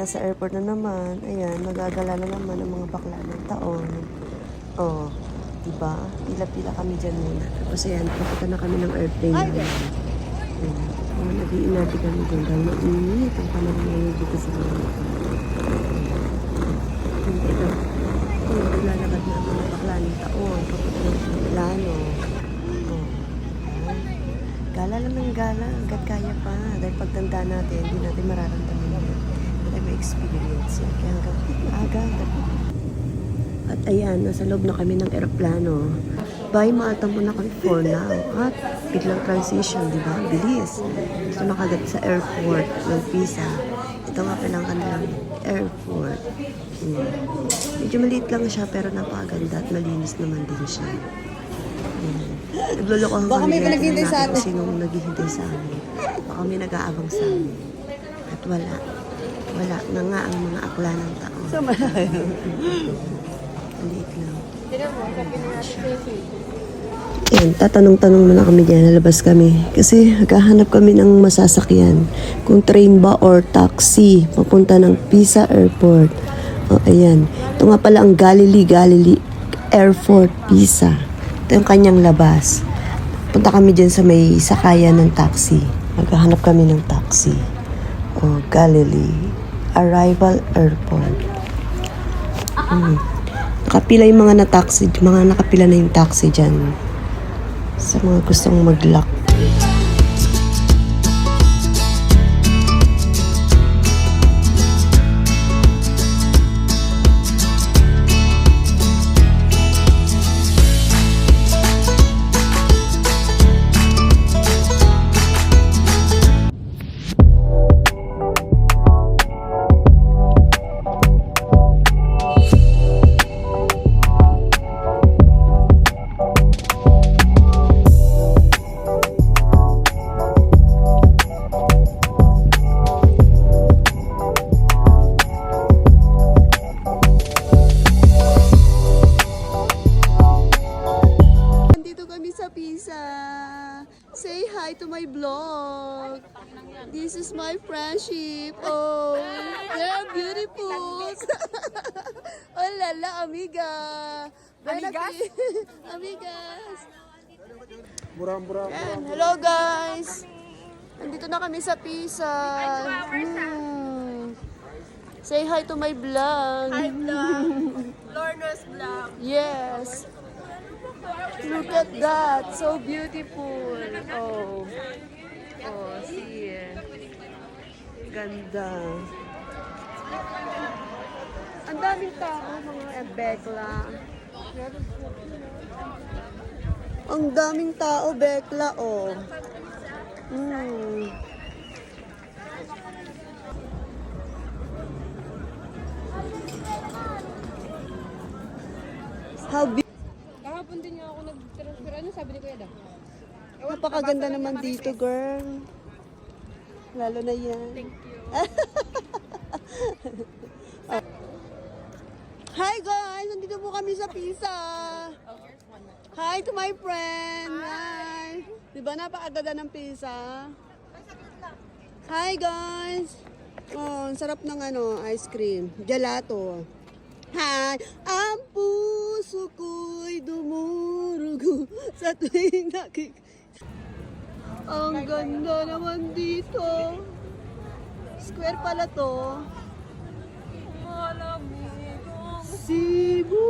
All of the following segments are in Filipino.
nasa airport na naman. Ayan, magagala na naman ang mga bakla ng taon. Oh, diba? Pila-pila kami dyan muna. Tapos ayan, papunta na kami ng airplane namin. Ayan. Oh, nag-iinati kami dyan dahil mainit ang panahon ngayon dito sa mga ito. Oh, naglalakad na ang mga bakla ng taon. Papunta na ng plano. Oh, ayan. Gala lang ng gala, hanggat kaya pa. Dahil pagtanda natin, hindi natin mararamdaman yun. Hindi tayo may experience yan. Kaya hanggang aga. At ayan, nasa loob na kami ng aeroplano. Bye, Malta muna kami for now. At biglang transition, di ba? Bilis. Ito na kagad sa airport ng Pisa. Ito nga pa lang kanilang airport. Medyo maliit lang siya pero napakaganda at malinis naman din siya. Naglolokohan Baka kami may pinaghintay sa atin. kung sinong naghihintay sa amin. Baka may nag-aabang sa amin. At wala. Wala na nga ang mga akla ng tao. So, malayo. Maliit lang. Ayan, tatanong-tanong muna kami dyan. Lalabas kami. Kasi naghahanap kami ng masasakyan. Kung train ba or taxi. Papunta ng Pisa Airport. O, ayan. Ito nga pala ang Galilee Airport, Pisa. Ito yung kanyang labas. Punta kami dyan sa may sakayan ng taxi. Maghahanap kami ng taxi. O, Galilee Arrival Airport. Nakapila yung mga na-taxi. Mga nakapila na yung taxi dyan. Sa mga gustong mag-lock. Say hi to my vlog. This is my friendship. Oh, they're beautiful. Oh lala, amiga. Amigas? Amigas. Murang-murang. Hello guys. Nandito na kami sa Pisa. Say hi to my vlog. Hi, vlog. Lorna's vlog. Yes. Look at that. So beautiful. Oh. Oh, see. Ganda. Ang daming tao, mga bekla. Ang daming tao, bekla, oh. How big? Kahapon din niya ako nag-transfer. Ano sabi ni Kuya Dam? Napakaganda naman dito, girl. Lalo na yan. Thank you. Hi guys! Nandito po kami sa Pisa. Hi to my friend. Hi. Diba napakaganda ng Pisa? Hi guys! Oh, ang sarap ng ice cream. Gelato. Hi! Ang puso ko'y dumurugo sa tuwing Ang ganda naman dito. Square pala to. Cebu.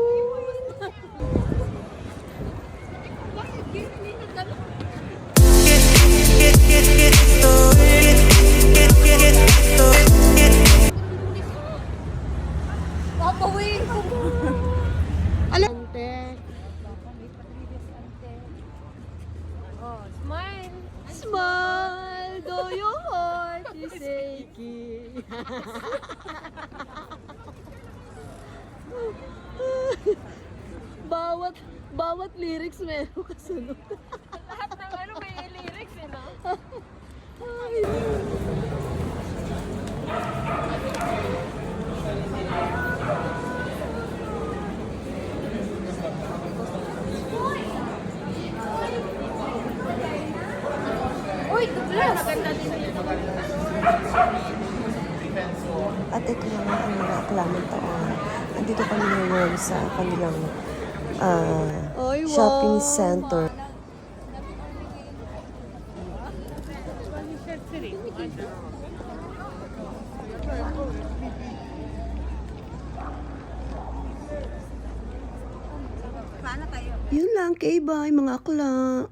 Papawin ko. Alam. Oh, smile. Smile, though your heart is aching. bawat lyrics meron kasunod. Lahat ng may lyrics, no? Ay. Uy, duplas! At ito ang mga akla ng taon. Andito kami ngayon sa kanilang shopping center. Yun lang, kay bye mga akla.